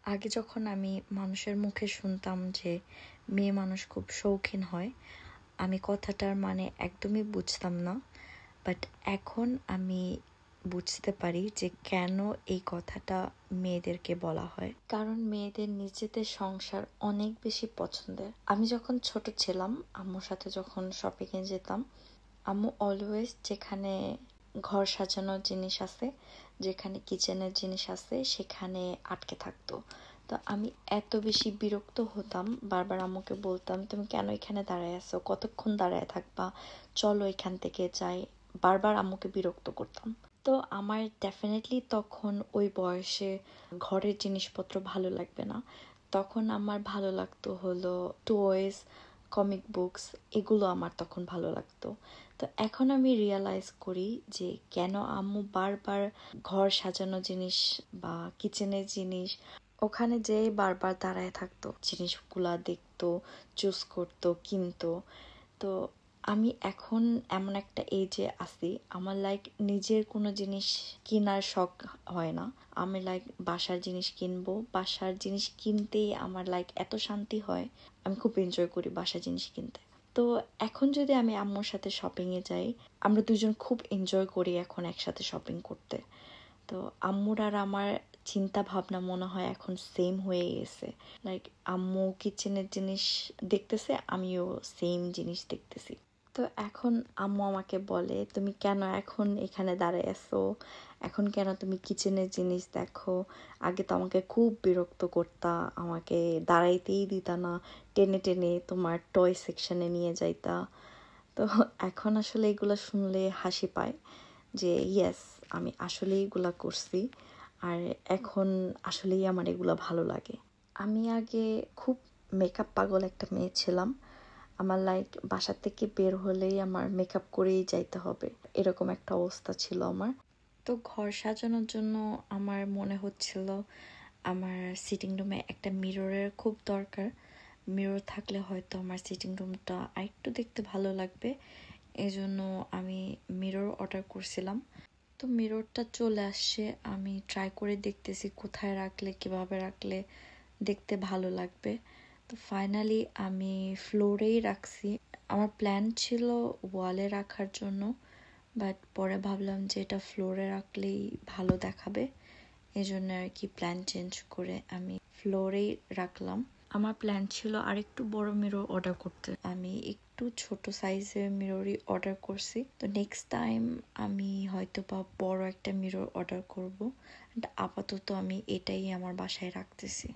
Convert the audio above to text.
আগে যখন আমি মানুষের মুখে শুনতাম যে মেয়ে মানুষ খুব শৌখিন হয়, আমি কথাটার মানে একদমই বুঝতাম না। বাট এখন আমি বুঝতে পারি যে কেন এই কথাটা মেয়েদেরকে বলা হয়। কারণ মেয়েদের নিজেদের সংসার অনেক বেশি পছন্দের। আমি যখন ছোট ছিলাম, আম্মুর সাথে যখন শপিংয়ে যেতাম, আম্মু অলওয়েজ যেখানে ঘর সাজানোর জিনিস আছে, যেখানে কিচেনের জিনিস আছে, সেখানে আটকে থাকতো। তো আমি এত বেশি বিরক্ত হতাম, বারবার আম্মুকে বলতাম, তুমি কেন এখানে দাঁড়ায় আছো, কতক্ষণ দাঁড়ায় থাকবা, চলো এখান থেকে যাই। বারবার আম্মুকে বিরক্ত করতাম। তো আমার ডেফিনেটলি তখন ওই বয়সে ঘরের জিনিসপত্র ভালো লাগবে না। তখন আমার ভালো লাগতো হলো টয়েস, কমিক বুকস, এগুলো আমার তখন ভালো লাগতো। তো এখন আমি রিয়ালাইজ করি যে কেন আম্মু বারবার ঘর সাজানো জিনিস বা কিচেনের জিনিস ওখানে যেয়ে বারবার দাঁড়ায় থাকতো, জিনিসগুলা দেখতো, চুজ করতো, কিনতো। তো আমি এখন এমন একটা এজে আছি, আমার নিজের কোনো জিনিস কেনার শখ হয় না। আমি বাসার জিনিস কিনবো, বাসার জিনিস কিনতেই আমার এত শান্তি হয়। আমি খুব এনজয় করি বাসার জিনিস কিনতে। তো এখন যদি আমি আম্মুর সাথে শপিংয়ে যাই, আমরা দুজন খুব এনজয় করি এখন একসাথে শপিং করতে। তো আম্মুর আর আমার চিন্তা ভাবনা মনে হয় এখন সেম হয়ে গেছে। আম্মু কিচেনের জিনিস দেখতেছে, আমিও সেম জিনিস দেখতেছি। তো এখন আম্মু আমাকে বলে, তুমি কেন এখন এখানে দাঁড়ায় আছো, এখন কেন তুমি কিচেনের জিনিস দেখো, আগে তো আমাকে খুব বিরক্ত করতা, আমাকে দাঁড়াইতেই দিতা না, টেনে টেনে তোমার টয় সেকশনে নিয়ে যাইতা। তো এখন আসলে এগুলো শুনলে হাসি পায় যে ইয়েস, আমি আসলেই এগুলা করছি, আর এখন আসলেই আমার এগুলা ভালো লাগে। আমি আগে খুব মেকআপ পাগল একটা মেয়ে ছিলাম। আমার বাসা থেকে বের হলেই আমার মেকআপ করেই যাইতে হবে, এরকম একটা অবস্থা ছিল আমার। তো ঘর সাজানোর জন্য আমার মনে হচ্ছিল আমার সিটিং রুমে একটা মিররের খুব দরকার। মিরর থাকলে হয়তো আমার সিটিং রুমটা আরেকটু দেখতে ভালো লাগবে। এজন্য আমি মিরর অর্ডার করছিলাম। তো মিররটা চলে আসছে, আমি ট্রাই করে দেখতেছি কোথায় রাখলে, কিভাবে রাখলে দেখতে ভালো লাগবে। তো ফাইনালি আমি ফ্লোরেই রাখছি। আমার প্ল্যান ছিল ওয়ালে রাখার জন্য, বাট পরে ভাবলাম যে এটা ফ্লোরে রাখলেই ভালো দেখাবে, এজন্য আর কি প্ল্যান চেঞ্জ করে আমি ফ্লোরেই রাখলাম। আমার প্ল্যান ছিল আরেকটু বড় মিরর অর্ডার করতে, আমি একটু ছোট সাইজের মিররই অর্ডার করছি। তো নেক্সট টাইম আমি হয়তো বা বড় একটা মিরর অর্ডার করব। আপাতত আমি এটাই আমার বাসায় রাখতেছি।